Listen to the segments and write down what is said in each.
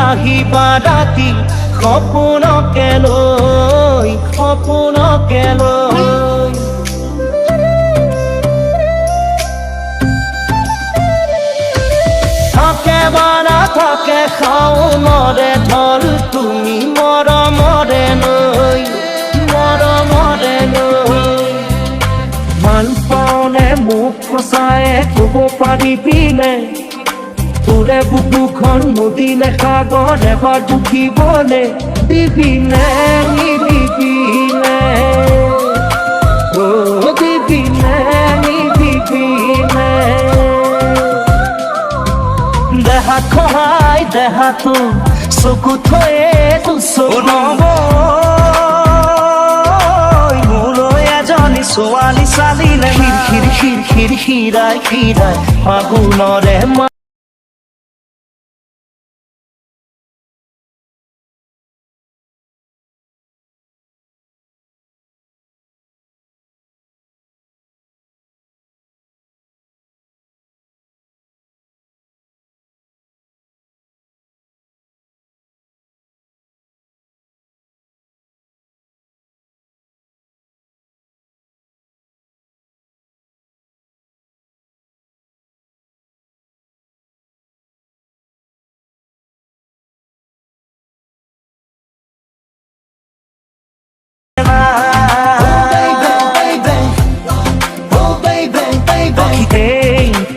আহিবা ৰাতি সপোনকে লৈ থাকে বা নাথাকে শাওনৰে ঢল তুমি মৰমৰে লৈ ভাল পাওনে মোক সঁচায়ে ক'ব পাৰিবিনে তোৰে বুকুখন নদীলে সাগৰ এবাৰ জুখিবলে দিবিনে নিদিবিনে দিবিনে নিদিবিনে দেহাত খহাই দেহাতো চকু থয়ে তো চনব মোলৈ এজনী ছোৱালী চালিলে খিৰ খিৰাই ফাগুনৰে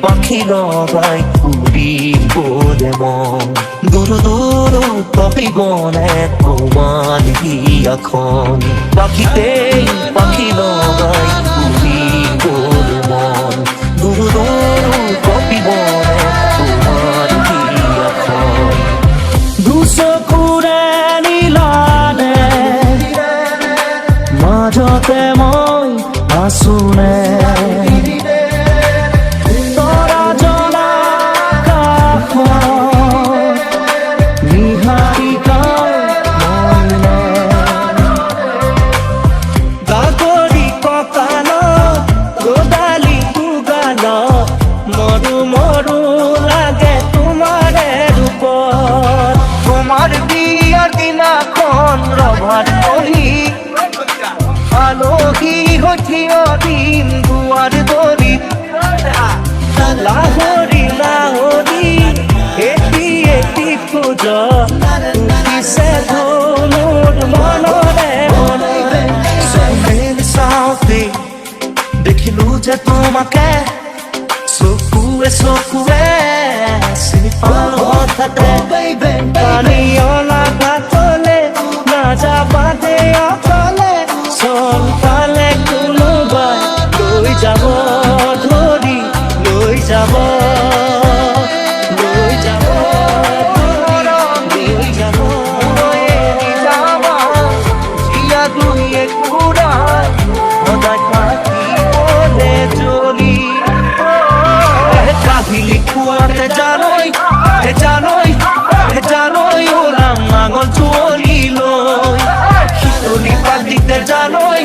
পাখি লগাই উড়িবলে মন দূর দূর কপিবনে তোমার হিয়াখন পাখি লগাই উড়িবলে মন দূর দূর কপিবনে তোমার হিয়াখন দুচকুৰে নীলানে মাজতে মই আছোনে আলোকি হঠিও দিন দুয়ার দরি লাহরি এটি খোঁজ কিসে ধনুর মনরে চাওঁতে দেখিলো যে তোমাকে চকুৱে চিনি পালো হঠাতে পানীয় লাগাতলে নাযাবা দে অকলে চলকালে কোনোবাই লৈ যাব ধৰি লৈ যাব জিয়া দুয়ে কুৰাই সদায় থাকিবলে জ্বলি কাহিলি কুৱাতে জানৈ ওলাম নাঙল যুঁৱলি লৈ শীতলি পাতিতে জানৈ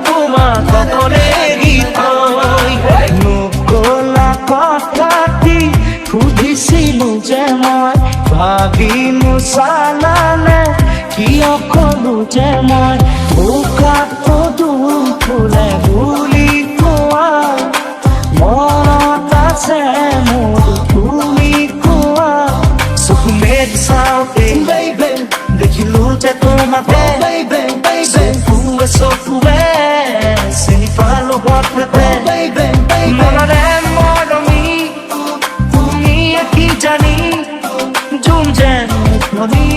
তোমাক অকলে এৰি থৈ নকলা কথাটি সুধিছিলো যে মই ভাবি নোচালানে কিয় কলো যে মই বোকাটো দুখ ফুলে বুলি কোৱা মনত আছে মোৰ তুমি কোৱা চকু মেলি চাওঁতে দেখিলো যে তোমাকে চকুৱে চিনি পালো হঠাতে মনৰে মৰমি তুমি কি জানি জুম যেন নদী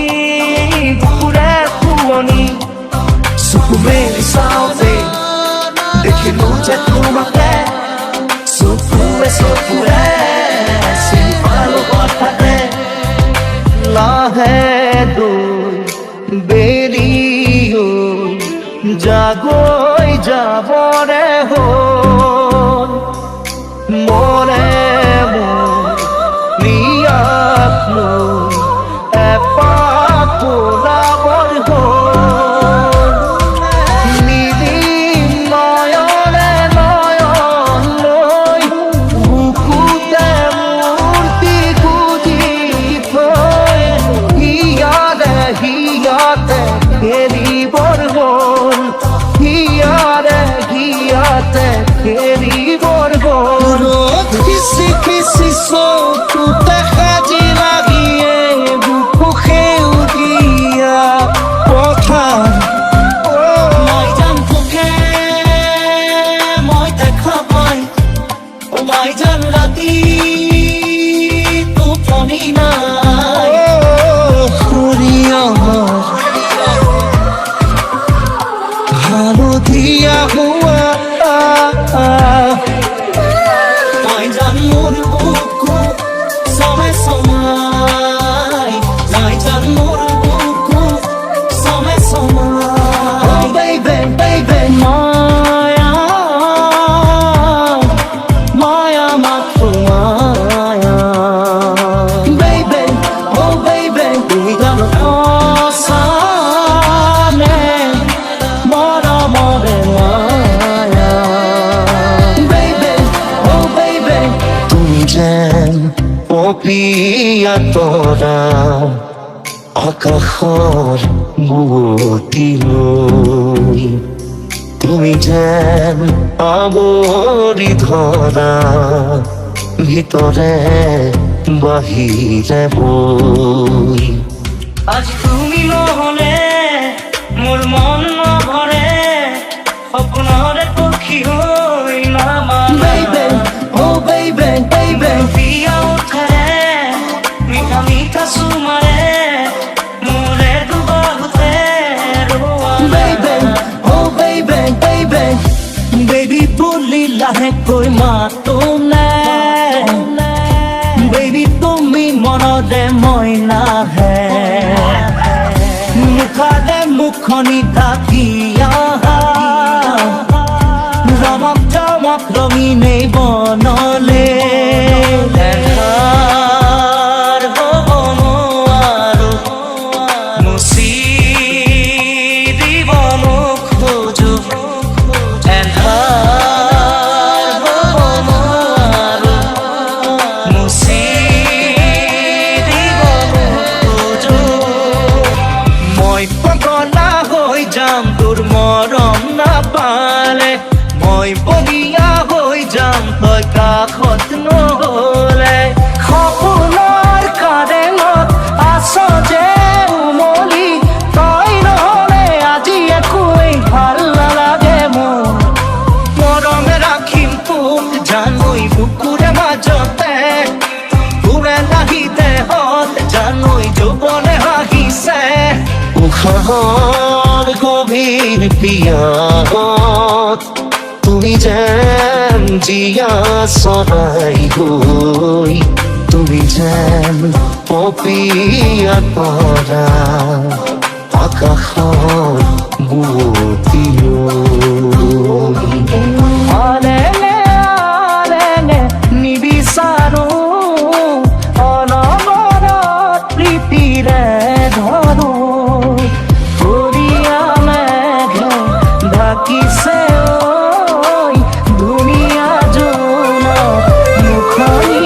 লাহে দূর বেরিও জাগই যাবরে হল মরে প্রিয়াক লই এপাক পোলাবর হল নিদিন নয়নে নয়ন লই বুকুতে মূর্তি খুঁজি থৈ হিয়াতে খেলিবৰ হল হিয়াতে খেলিবৰ হল খিচি খিচি চকুতে সাজি লাগিয়ে বুকু সেউজীয়া পথাৰ মই যাম তোকে মই দেখা পাই মই যাম ৰাতি টোপনি নাই হালধীয়া হোৱা মই যাম মোৰ বুকু সমে সমাই মই যাম মোৰ বুকু সমে সমাই baby baby মায়া মায়া মাথো মায়া baby oh baby তুমি জানো সনে মৰমৰে মায়া baby oh baby তুমি যেন পপীয়া তৰা আকাশৰ বুৱতী লৈ তুমি যেন আৱৰি ধৰা ভিতৰে বাহিৰে বৈ আজ তুমি নহলে মোৰ মন নভৰে সপোনৰে পক্ষী হৈ নামাৰা oh baby baby পিয়া উঠে মিঠা মিঠা চুমাৰে মোৰে দুবাহুতে baby oh baby baby baby বুলি লাহেকৈ মাতো নে baby তুমি মনতে মই নাহে মুখতে মুখনি থাকি আহা ৰমক চমক ৰঙিনে বনলে এন্ধাৰ হ'ব নোৱাৰো মুচি দিব নোখোজো এন্ধাৰ হ'ব নোৱাৰো মুচি দিব নোখোজো মই পগলা হৈ যাম তোৰ মৰম নাপালে মই বগীয়া হৈ যাম তই কাষত নহলে সপোনৰ কাৰেঙত আছ যে উমলি তই নহলে আজি একোৱেই ভাল নালাগে মোৰ মৰমে ৰাখিম তোক জানৈ বুকুৰে মাজতে ঘূৰে নাহি দেহত জানৈ যৌৱনে হাঁহিছে উশাহৰ গভীৰ পিয়াহত তুমি যেন জীয়া চৰাই গৈ তুমি যেন পপীয়া তৰা আকাশৰ বুৱতী আলেনে আলেনে নিবিচাৰো অনবৰত প্ৰীতিৰে ধৰো ধৰিয়া মেঘে ঢাকিছে ঐ ধুনীয়া জোনাক মুখনি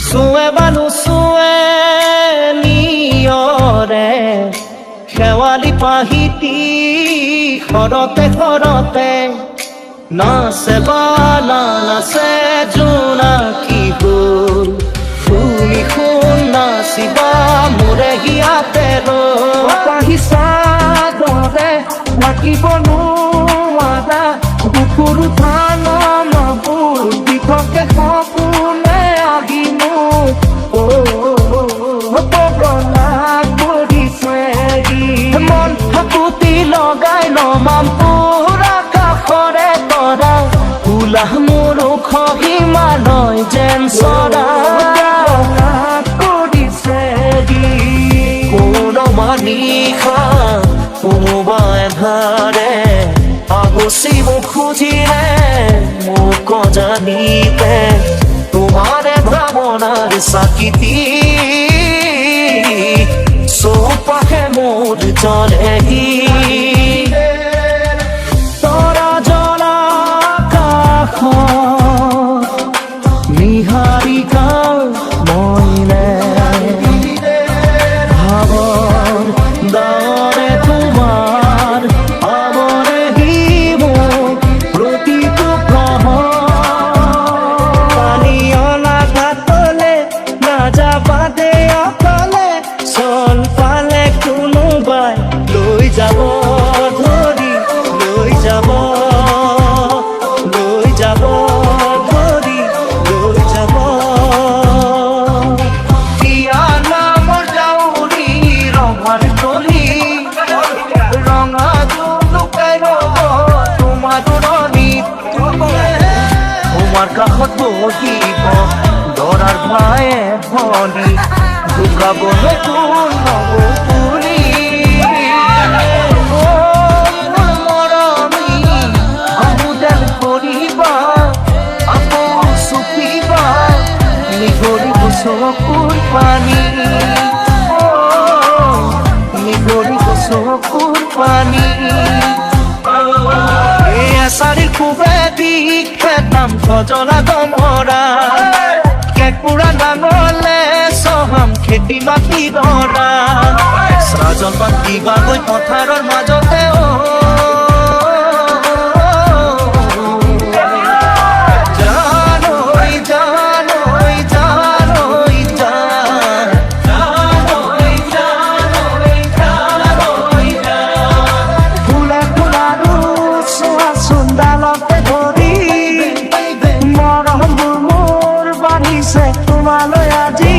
চুৱে বানু চুৱে নিয়ৰে শেৱালি পাহিতি সৰতে সৰতে নাচে বালা নাচে জোনাকী হ'ল তুমি শুন নাচিবা মোৰে হিয়াতে ৰহিছা দৰে লাগিব নোৱাৰা বুকুৰ ধান নবুল বুঝিলে মোক জানিতে তোমারে ভ্রমণার সাকিতি সোপাহে মোর চলেহি তরা জলা কাষ নিহারিকাৰ মইলে ভাৱৰ দাৰে তোমাৰ আৱৰে হিম প্ৰতিটো পানীয়লা ঘাটলে নাযাবা দে অকলে চল পালে কোনোবাই লৈ যাব ধৰি লৈ যাব ধৰি লৈ যাব দিয়া নামৰ ডাউৰি ৰঙাৰ তলি ৰঙা লুকাই ৰ'ব তোমাৰ দূৰণিত তোমাৰ কাষত বহিব দৰাৰ ভায়ে ভনী লুকাবলৈ কোন নব তুলি মৰমী আমোদাল কৰিবা আকৌ চুপিবা নিগৰিব চকুৰ পানী নিগৰিব চকুৰ পানী এই এচাৰিৰ খুবে দিখে নাম খজলা গমৰা কেঁকুৰা ডাঙলে চহাম খেতি মাটি ধৰা চাজন পাতিবাগৈ পথাৰৰ মাজতে জানৈ জানৈ জানৈ জানৈ জানৈ ফুলে ফুলাৰো চোৱা চোনডালতে ধৰি মৰমবোৰ মোৰ বাঢ়িছে তোমালৈ আজি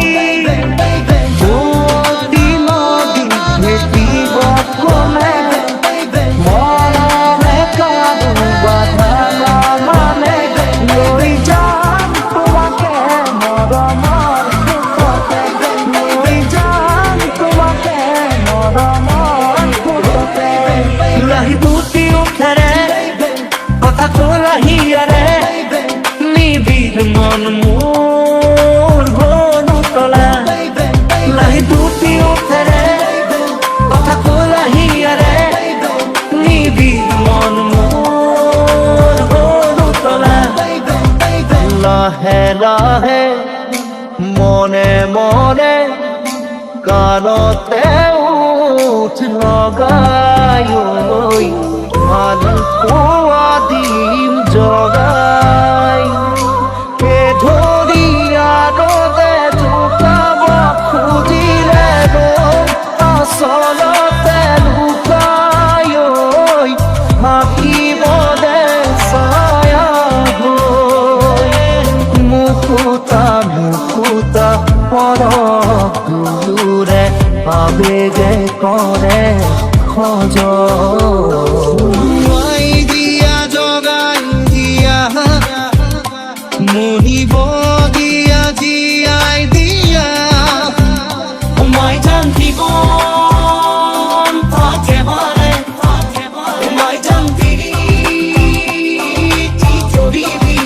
নদী নদী ভেটিব কোনে মৰমে কাৰো বাধা নামানে লৈ যাম তোমাকে মৰমৰ সুখতে লৈ যাম তোমাকে মৰমৰ সুখতে লাহি বুটি উঠেৰে কথা কলাহি আৰে নিবিড় মন মোৰ হনু তলা লাহি দুটি উঠেৰে কথা কলাহি আৰে নিবিড় মন মোৰ হনু তলা লাহে লাহে মনে মনে কাণতে উঠ লগাই ভাল পোৱা দিম জগাই ধৰি আগতে জোকাব খুজিলে আচলতে লুকাই থাকিব দে ছায়া হৈ মুকুতা মুকুতা পৰক দূৰে আবেগে কৰে খজ দিয়া জগাই দিয়া মনিব দিয়া জীয়াই দিয়া মাই জানতিব থাকে মানে মাই জানতি চৰিবি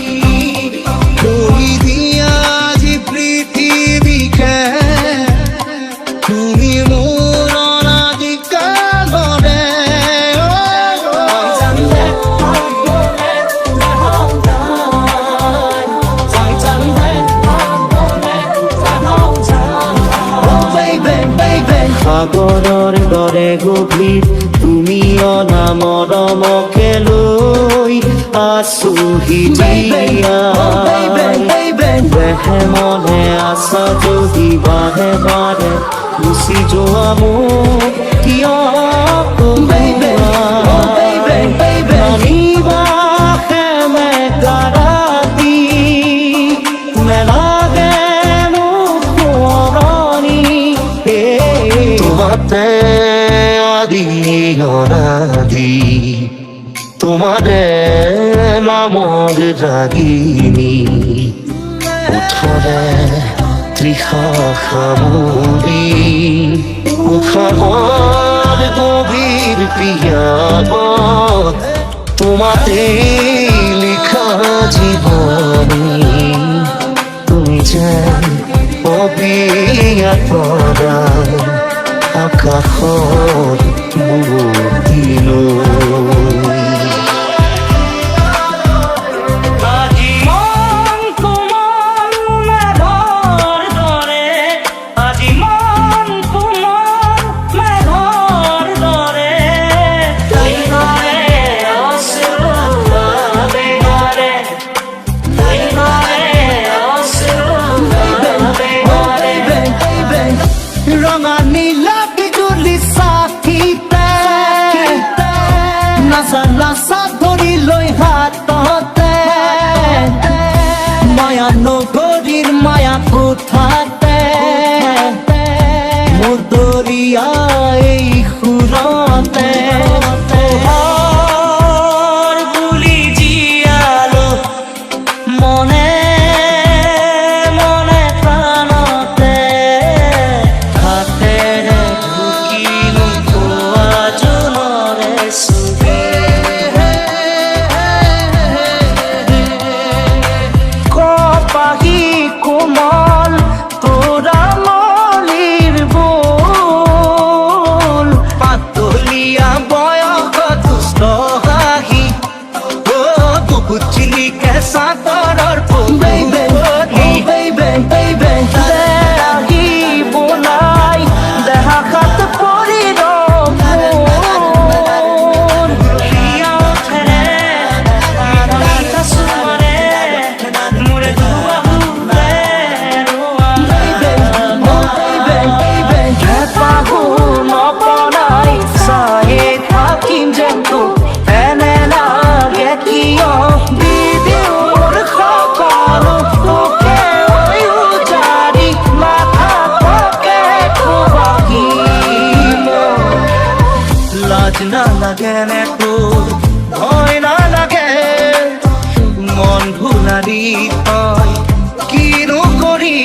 কৰি দিয়া আজি পৃথিৱীকে তুমি মোৰ অনাদিকাল ধৰে সাগৰৰ দৰে গভীৰ তুমি অনামৰমকে লৈ আছোহি দিয়া দেহে মনে আছা যদি বাৰে বাৰে গুচি যোৱা মোক কিয় নামিবা খেমে গাৰাতি নেলাগে মোক সোঁৱৰণি তোমাতে আদি অনাদি তোমাৰে নামৰ ৰাগিনী ওঠৰে তৃষা সামৰি উশাহৰ গভীৰ পিয়াবত তোমাতে লিখা জীবনী তুমি যেন অভিয়াতৰা আকাশত মুদিলো লাচা ধৰি লৈ হাততে মায়া নগৰীৰ মায়া কোঠাতে মধুৰিয়া এই সুৰতে বুলি জীয়ালো মনে মনে প্ৰাণতে হাতেৰে ঢুকিলো পোৱা জোনৰে চুবি কোমল তোরা মলির বোল পাতলিয়া বয়স দুষ্ট হাহি ও বুঝলি কেঁচা তৰৰ বোলাই দেহা খাত পৰি লাজ না লাগে নে তোর ভয় না লাগে মন ভুলারি তই কিনো কৰি